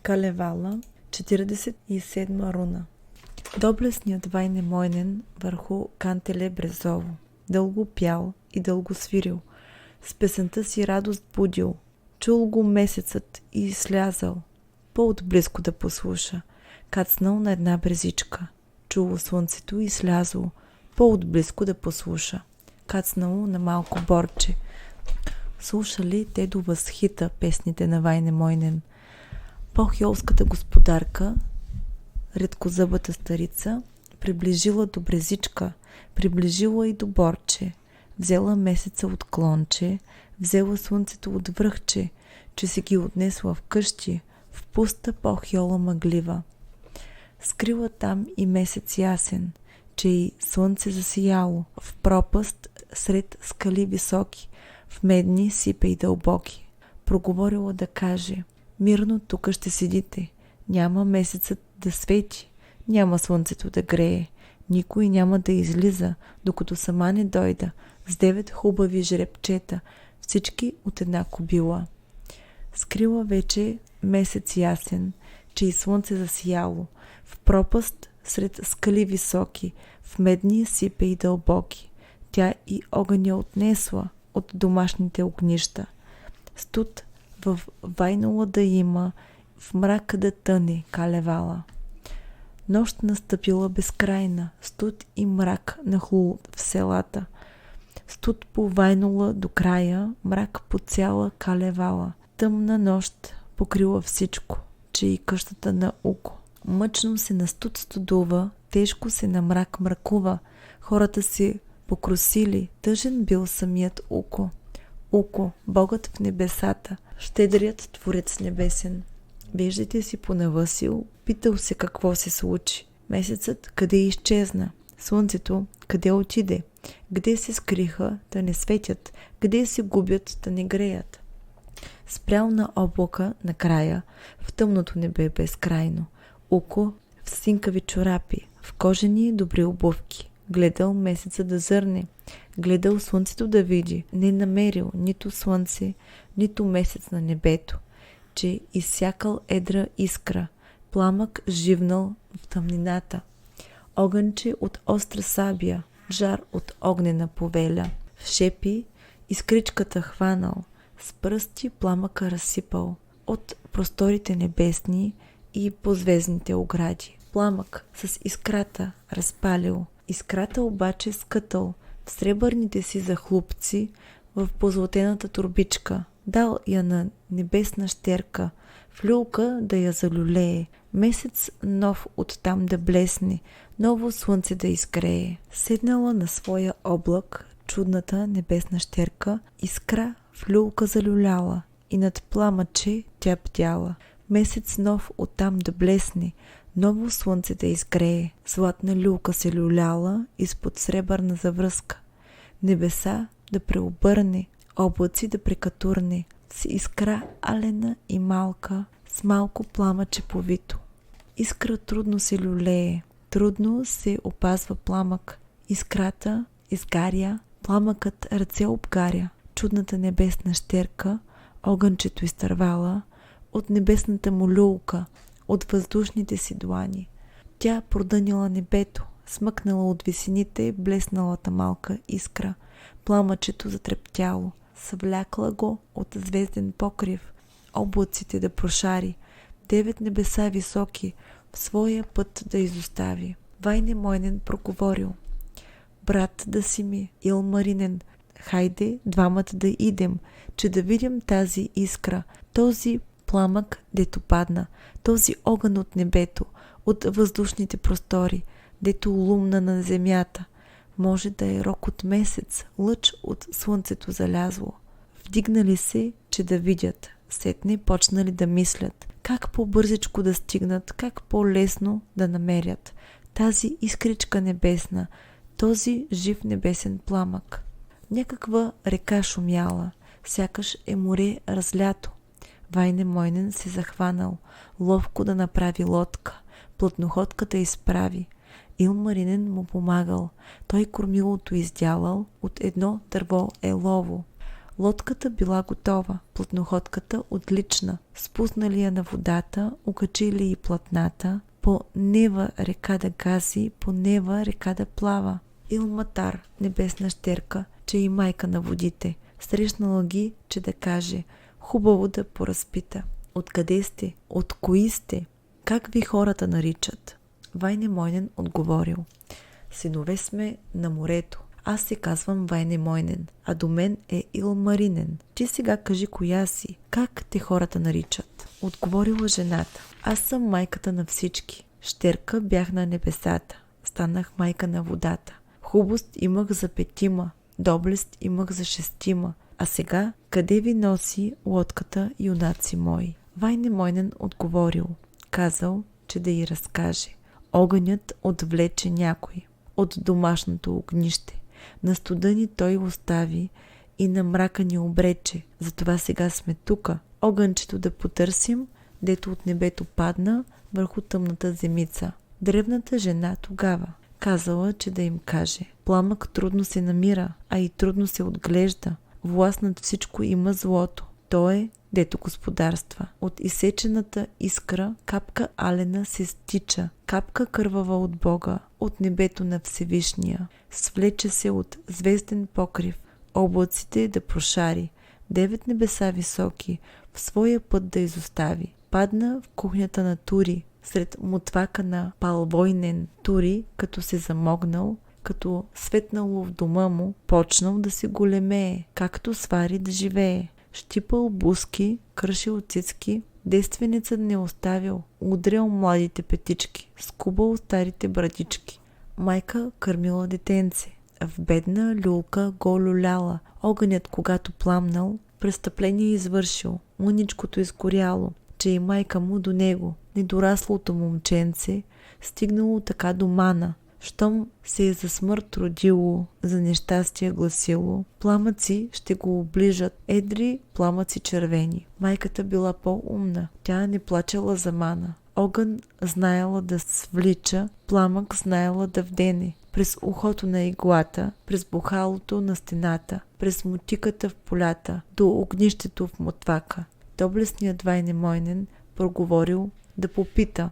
Калевала, 47 руна. Доблестният Вайнемойнен върху Кантеле Брезово дълго пял и дълго свирил, с песента си радост будил, чул го месецът и слязал, по-отблизко да послуша, кацнал на една брезичка, чуло слънцето и слязло, по-отблизко да послуша, кацнало на малко борче. Слушали те до възхита песните на Вайнемойнен. По-хьолската господарка, редкозъбата старица, приближила до брезичка, приближила и до борче, взела месеца от клонче, взела слънцето от връхче, че си ги отнесла в къщи, в пуста по-хьола мъглива. Скрила там и месец ясен, че и слънце засияло, в пропаст сред скали високи, в медни сипе и дълбоки. Проговорила да каже: мирно тука ще седите, няма месецът да свети, няма слънцето да грее, никой няма да излиза, докато сама не дойда с 9 хубави жребчета, всички от една кобила. Скрила вече месец ясен, че и слънце засияло, в пропаст сред скали високи, в медни сипе и дълбоки. Тя и огъня отнесла от домашните огнища. Студ в вайнула да има, в мрака да тъне, Калевала. Нощ настъпила безкрайна, студ и мрак нахлул в селата. Студ повайнула до края, мрак по цяла Калевала. Тъмна нощ покрила всичко, че и къщата на Уко. Мъчно се на студ студува, тежко се на мрак мракува. Хората си покрусили, тъжен бил самият Уко. Уко, Богът в небесата, щедрият Творец небесен. Виждате си понавъсил, питал се какво се случи. Месецът къде изчезна? Слънцето къде отиде? Къде се скриха, да не светят? Къде се губят, да не греят? Спрял на облака накрая, в тъмното небе безкрайно. Уко в синкави чорапи, в кожени добри обувки. Гледал месеца да зърне, гледал слънцето да види, не намерил нито слънце, нито месец на небето, че изсякал едра искра, пламък живнал в тъмнината, огънче от остра сабия, жар от огнена повеля, в шепи искричката хванал, с пръсти пламъка разсипал, от просторите небесни и по звездните огради. Пламък с искрата разпалил, искрата обаче скътал в сребърните си захлупци в позлатената турбичка. Дал я на небесна щерка, в люлка да я залюлее, месец нов оттам да блесне, ново слънце да изгрее. Седнала на своя облак чудната небесна щерка, искра в люлка залюляла и над пламъче тя бдяла. Месец нов оттам да блесне, ново слънце да изгрее. Златна люлка се люляла изпод сребърна завръзка. Небеса да преобърне, облаци да прекатурне, с искра алена и малка, с малко пламъче повито. Искра трудно се люлее, трудно се опазва пламък. Искрата изгаря, пламъкът ръце обгаря. Чудната небесна щерка, огънчето изтървала от небесната му люлка, от въздушните си длани. Тя продънила небето, смъкнала от висините блесналата малка искра. Пламъчето затрептяло, съвлякла го от звезден покрив, облаците да прошари, 9 небеса високи в своя път да изостави. Вайнемойнен проговорил: брат да си ми, Илмаринен, хайде двамата да идем, че да видим тази искра, този пламък, дето падна, този огън от небето, от въздушните простори, дето лумна на земята. Може да е рок от месец, лъч от слънцето залязло. Вдигнали се, че да видят, сетне почнали да мислят, как по-бързичко да стигнат, как по-лесно да намерят тази искричка небесна, този жив небесен пламък. Някаква река шумяла, сякаш е море разлято. Вайнемойнен се захванал, ловко да направи лодка, плътноходката изправи. Илмаринен му помагал, той кормилото издялал, от едно дърво елово. Лодката била готова, платноходката отлична. Спуснали я на водата, окачили и платната, по Нева река да гаси, по Нева река да плава. Илматар, небесна щерка, че и майка на водите, срещнала ги, че да каже, хубаво да поразпита. Откъде сте? От кои сте? Как ви хората наричат? Вайнемойнен отговорил, синове сме на морето. Аз се казвам Вайнемойнен, а до мен е Илмаринен. Ти сега кажи коя си, как те хората наричат? Отговорила жената, аз съм майката на всички. Щерка бях на небесата, станах майка на водата. Хубост имах за 5, доблест имах за 6, а сега къде ви носи лодката, юнаци мои? Вайнемойнен отговорил, казал, че да й разкаже. Огънят отвлече някой от домашното огнище. На студа ни той остави и на мрака ни обрече. Затова сега сме тука. Огънчето да потърсим, дето от небето падна върху тъмната земица. Древната жена тогава казала, че да им каже. Пламък трудно се намира, а и трудно се отглежда. Власт над всичко има злото. То е, дето господарства. От изсечената искра капка алена се стича, капка кървава от Бога, от небето на Всевишния. Свлече се от звезден покрив, облаците да прошари, 9 небеса високи, в своя път да изостави. Падна в кухнята на Тури, сред мотвака на Палвойнен. Тури, като се замогнал, като светнало в дома му, почнал да се големее, както свари да живее. Щипал буски, кръшил цицки, девственица не оставил, удрял младите петички, скубал старите брадички. Майка кърмила детенце, в бедна люлка го люляла, огънят когато пламнал, престъпление извършил, мъничкото изгоряло, че и майка му до него, недораслото момченце, стигнало така до мана. Щом се е за смърт родило, за нещастие гласило, пламъци ще го оближат, едри пламъци червени. Майката била по-умна, тя не плачела за мана. Огън знаела да свлича, пламък знаела да вдене. През ухото на иглата, през бухалото на стената, през мотиката в полята, до огнището в мотвака. Доблестният Вайнемойнен проговорил да попита.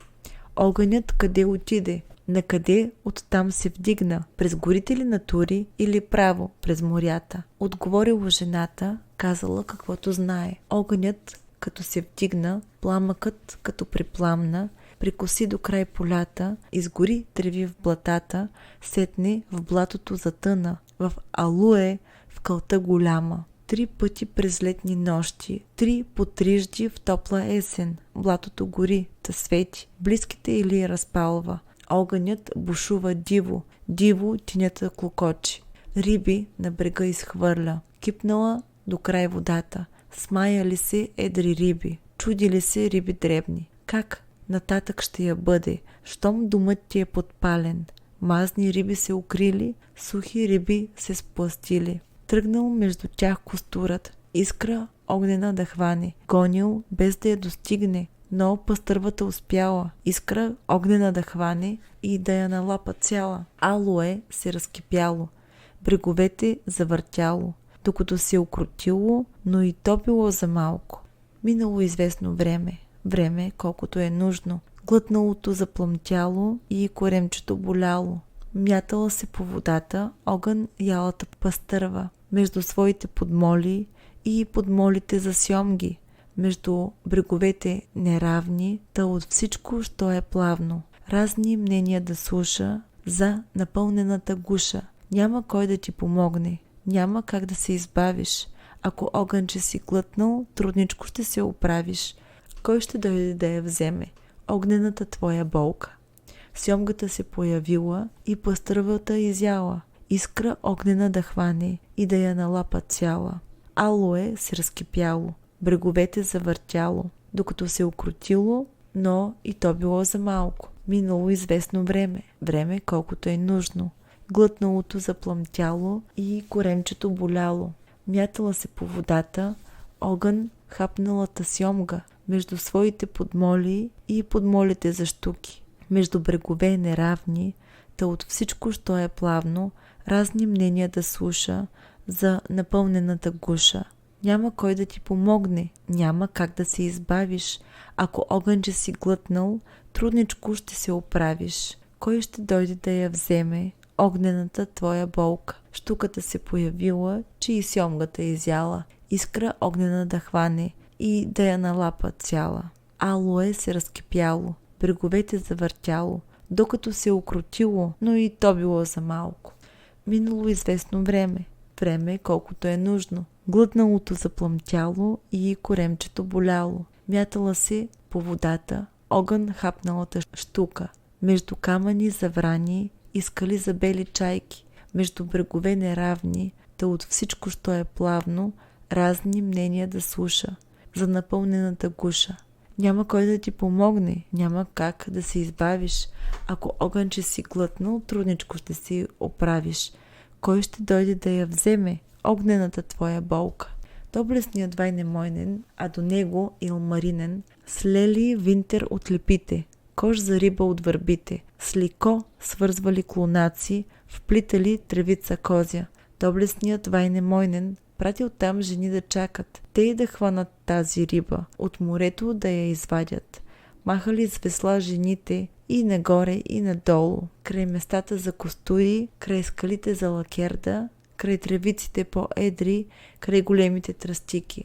Огънят къде отиде? Накъде оттам се вдигна? През горите ли на Тури или право през морята? Отговорила жената, казала каквото знае. Огънят като се вдигна, пламъкът като припламна, прикоси до край полята, изгори треви в блатата, сетне в блатото затъна, в алуе в кълта голяма. 3 пъти през летни нощи, 3 по трижди в топла есен. Блатото гори, та свети, близките или разпалва. Огънят бушува диво, диво тинята клокочи. Риби на брега изхвърля, кипнала до край водата. Смаяли се едри риби, чудили се риби дребни. Как нататък ще я бъде, щом домът ти е подпален? Мазни риби се укрили, сухи риби се спластили. Тръгнал между тях костурът, искра огнена да хване, гонил без да я достигне, но пастървата успяла, искра огнена да хване и да я налапа цяла. Алуе се разкипяло, бреговете завъртяло, докато се укротило, но и то било за малко. Минало известно време колкото е нужно, глътналото заплъмтяло и коремчето боляло. Мятала се по водата, огън ялата пастърва, между своите подмоли и подмолите за сьомги, между бреговете неравни, та от всичко, що е плавно. Разни мнения да слуша за напълнената гуша. Няма кой да ти помогне, няма как да се избавиш. Ако огънче си глътнал, трудничко ще се оправиш. Кой ще дойде да я вземе? Огнената твоя болка. Сьомгата се появила и пастървата изяла. Искра огнена да хване и да я налапа цяла. Алуе се разкипяло, бреговете завъртяло, докато се укротило, но и то било за малко. Минало известно време колкото е нужно. Глътналото заплъмтяло и коремчето боляло. Мятала се по водата, огън хапналата сьомга, между своите подмоли и подмолите за щуки. Между брегове неравни, та от всичко, що е плавно, разни мнения да слуша за напълнената гуша. Няма кой да ти помогне, няма как да се избавиш. Ако огънче си глътнал, трудничко ще се оправиш. Кой ще дойде да я вземе, огнената твоя болка? Щуката се появила, че и сьомгата изяла. Искра огнена да хване и да я налапа цяла. Алое се разкипяло, бреговете завъртяло, докато се окрутило, но и то било за малко. Минало известно време колкото е нужно. Глътналото заплъмтяло и коремчето боляло. Мятала се по водата, огън хапналата щука. Между камъни заврани и скали за бели чайки, между брегове неравни, та от всичко, що е плавно, разни мнения да слуша. За напълнената гуша. Няма кой да ти помогне, няма как да се избавиш. Ако огънче си глътнал, трудничко ще си оправиш. Кой ще дойде да я вземе, огнената твоя болка? Доблестният Вайнемойнен, а до него Илмаринен, слели винтер от лепите, кош за риба от върбите, с лико свързвали клонаци, вплитали тревица козя. Доблестният Вайнемойнен пратил там жени да чакат, те и да хванат тази риба, от морето да я извадят. Махали с весла жените и нагоре и надолу, край местата за костури, край скалите за лакерда, край тревиците по-едри, край големите тръстики.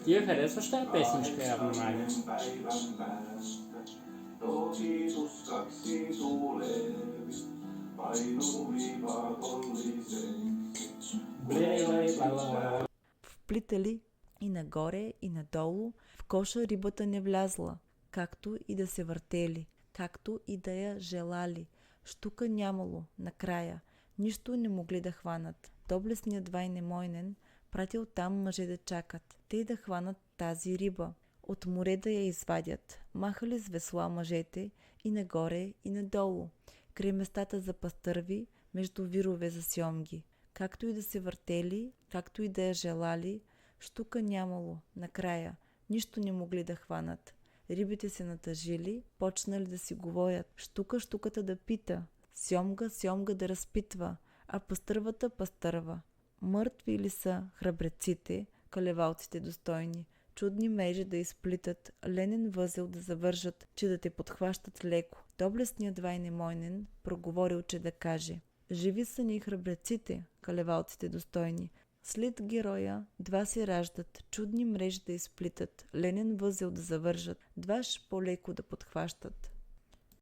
Ти я харесваш тази песничка, явно, Маня? Вплитали и нагоре и надолу, в коша рибата не влязла, както и да се въртели, както и да я желали. Щука нямало, накрая, нищо не могли да хванат. Доблестният Вайнемойнен пратил там мъже да чакат, те да хванат тази риба, от море да я извадят. Махали с весла мъжете и нагоре и надолу, край местата за пастърви, между вирове за сьомги. Както и да се въртели, както и да я желали, щука нямало, накрая, нищо не могли да хванат. Рибите се натъжили, почнали да си говорят. Щуката да пита, сьомга да разпитва, а пастървата пастърва. Мъртви ли са храбреците, калевалците достойни, чудни мрежи да изплитат, ленен възел да завържат, че да те подхващат леко. Доблестният Вайнемойнен проговорил, че да каже: живи са ни храбреците, калевалците достойни. След героя два се раждат, чудни мрежи да изплитат, ленен възел да завържат, дваш по-леко да подхващат.